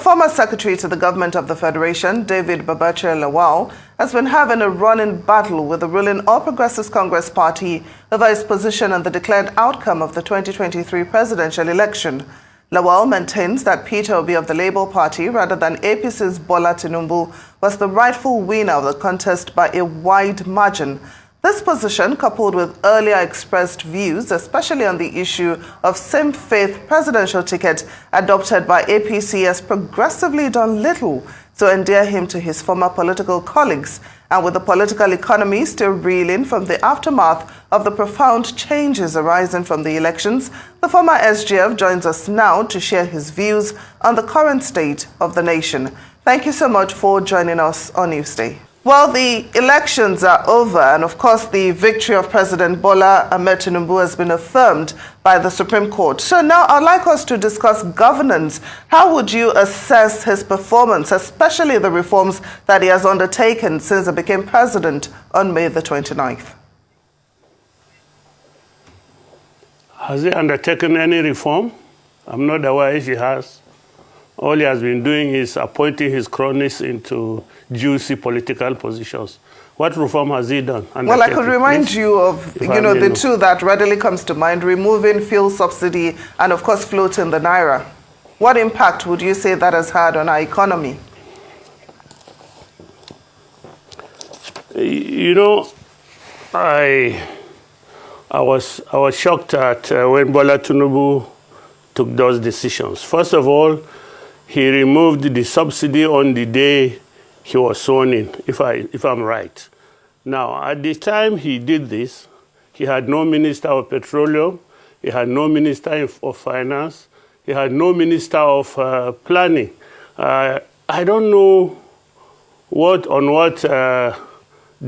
former secretary to the government of the Federation, David Lawal, has been having a running battle with the ruling All Progressives Congress party over his position on the declared outcome of the 2023 presidential election. Lawal maintains that Peter Obi of the Labour Party, rather than APC's Bola Tinubu, was the rightful winner of the contest by a wide margin. This position, coupled with earlier expressed views, especially on the issue of same-faith presidential ticket adopted by APC, has progressively done little to endear him to his former political colleagues. And with the political economy still reeling from the aftermath of the profound changes arising from the elections, the former SGF joins us now to share his views on the current state of the nation. Thank you so much for joining us on Newsday. Well, the elections are over, and of course the victory of President Bola Ahmed Tinubu has been affirmed by the Supreme Court. So now I'd like us to discuss governance. How would you assess his performance, especially the reforms that he has undertaken since he became president on May the 29th? Has he undertaken any reform? I'm not aware if he has. All he has been doing is appointing his cronies into juicy political positions. What reform has he done? Well, I could remind you of, the two that readily comes to mind: removing fuel subsidy and, of course, floating the naira. What impact would you say that has had on our economy? I was shocked at when Bola Tinubu took those decisions. First of all, he removed the subsidy on the day he was sworn in, if I'm right. Now, at the time he did this, he had no Minister of Petroleum, he had no Minister of Finance, he had no Minister of Planning. I don't know on what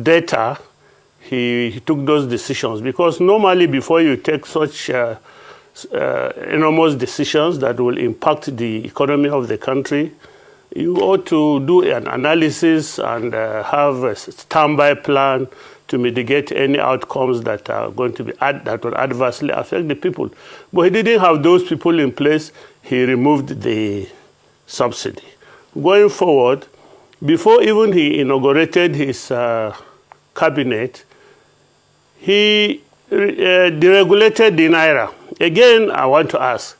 data he took those decisions, because normally before you take such enormous decisions that will impact the economy of the country, you ought to do an analysis and have a standby plan to mitigate any outcomes that are going to be that will adversely affect the people. But he didn't have those people in place. He removed the subsidy. Going forward, before even he inaugurated his cabinet, he deregulated the naira. Again, I want to ask,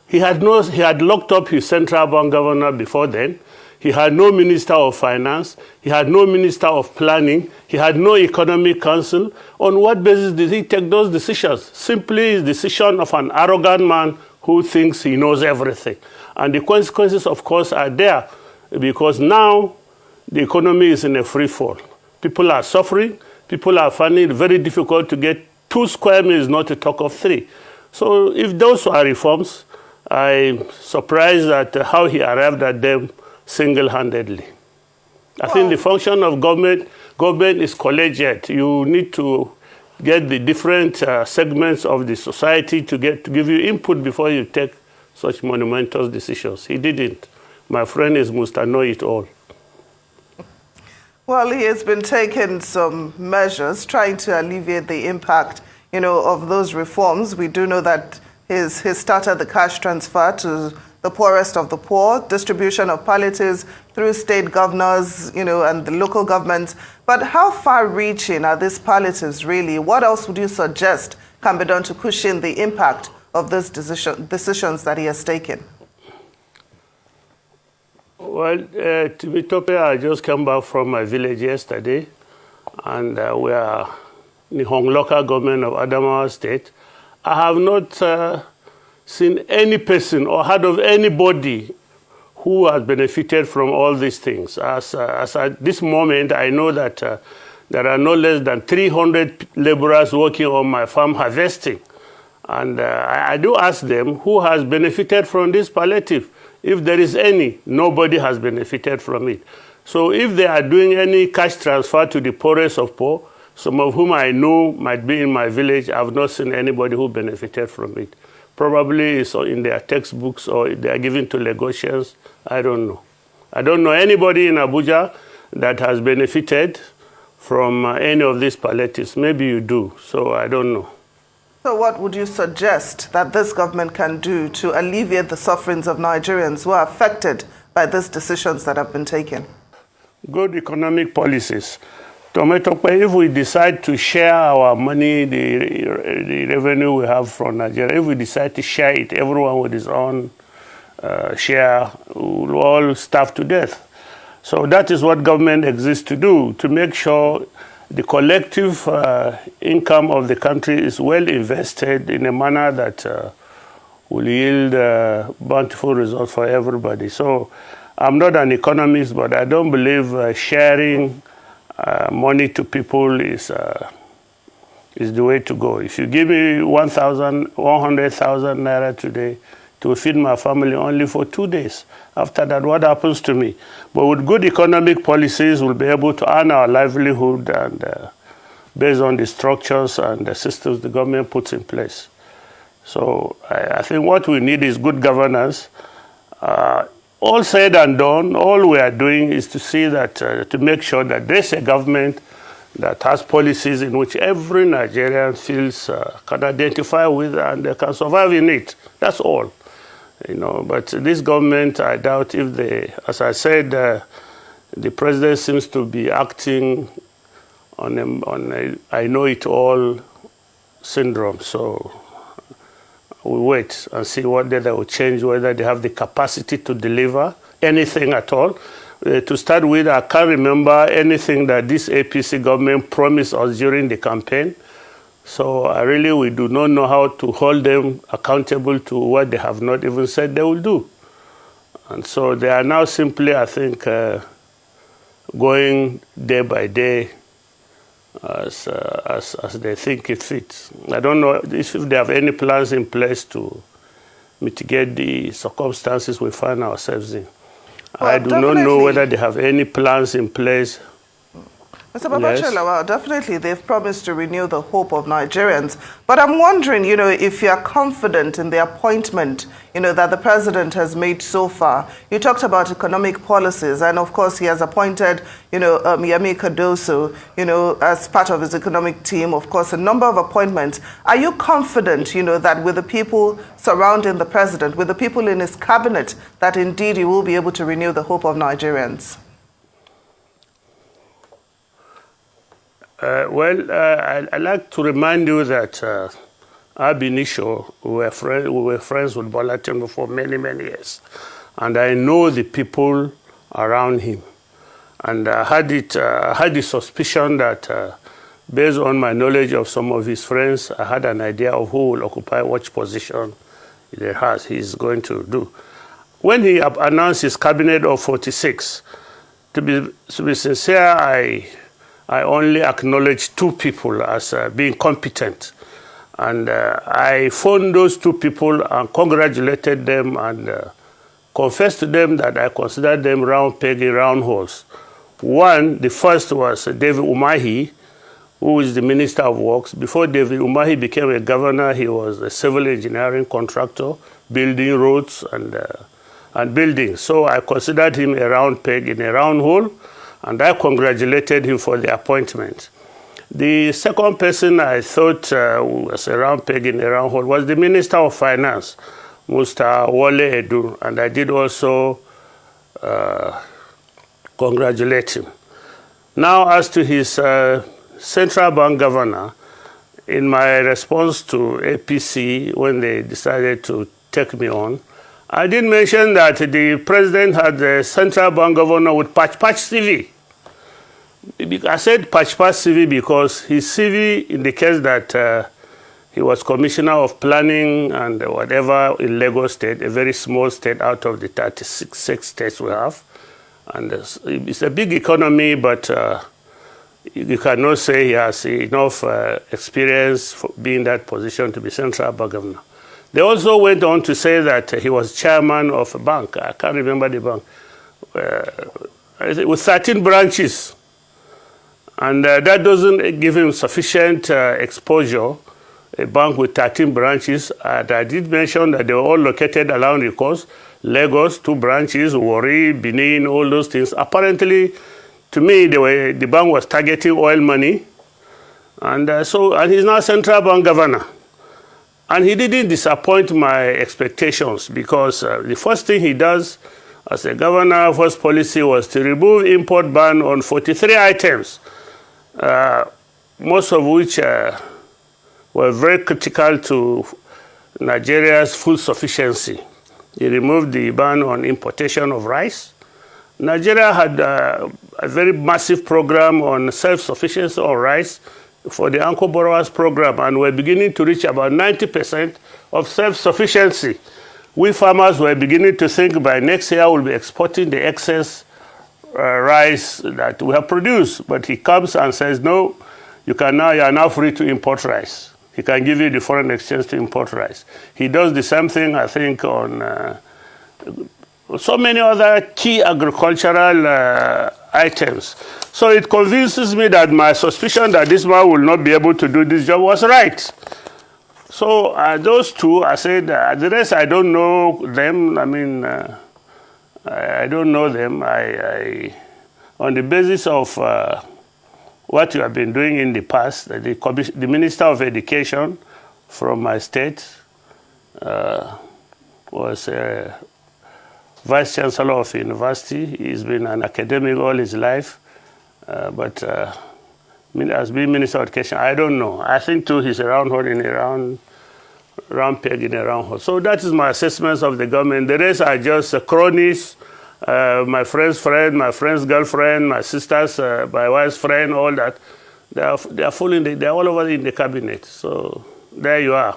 he had locked up his central bank governor before then. He had no Minister of Finance. He had no Minister of Planning. He had no Economic Council. On what basis did he take those decisions? Simply the decision of an arrogant man who thinks he knows everything. And the consequences, of course, are there, because now the economy is in a free fall. People are suffering. People are finding it very difficult to get 2 square meals, not to talk of 3. So if those are reforms, I'm surprised at how he arrived at them single-handedly. I think the function of government is collegiate. You need to get the different segments of the society to give you input before you take such monumental decisions. He didn't. My friend is must know it all. Well, he has been taking some measures trying to alleviate the impact, of those reforms. We do know that he started the cash transfer to the poorest of the poor, distribution of palliatives through state governors, and the local governments. But how far-reaching are these palliatives really? What else would you suggest can be done to cushion the impact of these decisions that he has taken? Well, to be totally, I just came back from my village yesterday, and we are in the Hong local government of Adamawa State. I have not seen any person or heard of anybody who has benefited from all these things. As at this moment, I know that there are no less than 300 laborers working on my farm harvesting. And I do ask them who has benefited from this palliative. If there is any, nobody has benefited from it. So if they are doing any cash transfer to the poorest of poor, some of whom I know might be in my village, I have not seen anybody who benefited from it. Probably it's in their textbooks or they are given to Lagosians. I don't know. I don't know anybody in Abuja that has benefited from any of these palliatives. Maybe you do, so I don't know. So what would you suggest that this government can do to alleviate the sufferings of Nigerians who are affected by these decisions that have been taken? Good economic policies. If we decide to share our money, the revenue we have from Nigeria, if we decide to share it, everyone with his own share, will all starve to death. So that is what government exists to do, to make sure the collective income of the country is well invested in a manner that will yield bountiful results for everybody. So I'm not an economist, but I don't believe sharing money to people is the way to go. If you give me 100,000 naira today to feed my family only for 2 days, after that, what happens to me? But with good economic policies, we'll be able to earn our livelihood and based on the structures and the systems the government puts in place. So I think what we need is good governance. All said and done, all we are doing is to see that, to make sure that there's a government that has policies in which every Nigerian feels can identify with and can survive in it. That's all. But this government, I doubt if they, as I said, the president seems to be acting on a I know it all syndrome. So we wait and see what they will change, whether they have the capacity to deliver anything at all. To start with, I can't remember anything that this APC government promised us during the campaign. So we do not know how to hold them accountable to what they have not even said they will do. And so they are now simply, I think, going day by day as they think it fits. I don't know if they have any plans in place to mitigate the circumstances we find ourselves in. Well, I do not know whether they have any plans in place. Mr. Babachir Lawal, definitely they've promised to renew the hope of Nigerians. But I'm wondering, if you're confident in the appointment, that the president has made so far. You talked about economic policies, and of course he has appointed, Yemi Cardoso, as part of his economic team, of course, a number of appointments. Are you confident, that with the people surrounding the president, with the people in his cabinet, that indeed he will be able to renew the hope of Nigerians? I'd like to remind you that Ab initio, we were friends with Bola Tinubu for many, many years. And I know the people around him. And I had the suspicion that based on my knowledge of some of his friends, I had an idea of who will occupy which position he's going to do. When he announced his cabinet of 46, to be sincere, I only acknowledged 2 people as being competent. And I phoned those 2 people and congratulated them and confessed to them that I considered them round peg in round holes. The first was David Umahi, who is the Minister of Works. Before David Umahi became a governor, he was a civil engineering contractor, building roads and buildings. So I considered him a round peg in a round hole, and I congratulated him for the appointment. The second person I thought was a round peg in a round hole was the Minister of Finance, Mr. Lawal Edu, and I did also congratulate him. Now, as to his central bank governor, in my response to APC when they decided to take me on, I did mention that the president had the central bank governor with patch CV. I said patch CV because his CV indicates that he was commissioner of planning and whatever in Lagos State, a very small state out of the 36 states we have. And it's a big economy, but you cannot say he has enough experience for being in that position to be central bank governor. They also went on to say that he was chairman of a bank. I can't remember the bank. With 13 branches. And that doesn't give him sufficient exposure, a bank with 13 branches. And I did mention that they were all located along the coast. Lagos, 2 branches, Warri, Benin, all those things. Apparently, to me, the bank was targeting oil money. And he's now central bank governor. And he didn't disappoint my expectations because the first thing he does As a governor, first policy was to remove import ban on 43 items, most of which were very critical to Nigeria's food sufficiency. He removed the ban on importation of rice. Nigeria had a very massive program on self-sufficiency on rice for the Anchor Borrowers program, and we're beginning to reach about 90% of self-sufficiency. We farmers were beginning to think by next year we'll be exporting the excess rice that we have produced. But he comes and says, no, you are now free to import rice. He can give you the foreign exchange to import rice. He does the same thing, I think, on so many other key agricultural items. So it convinces me that my suspicion that this man will not be able to do this job was right. So those two, I said, the rest I don't know them. I mean, I don't know them. On the basis of what you have been doing in the past, the Minister of Education from my state was Vice Chancellor of the university. He's been an academic all his life, but as being Minister of Education, I don't know. I think too he's a round hole in a round peg in a round hole. So that is my assessments of the government. The rest are just cronies, my friend's friend, my friend's girlfriend, my sister's, my wife's friend, all that. They are they're all over in the cabinet. So there you are.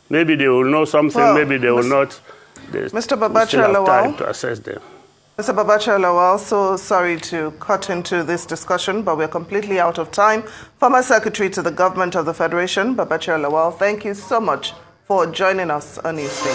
Maybe they will know something, well, maybe they will not. Mr. Babachir Lawal, to assess them. Mr. Babachir Lawal, so sorry to cut into this discussion, but we're completely out of time. Former Secretary to the Government of the Federation, Babachir Lawal, thank you so much for joining us on Newsday.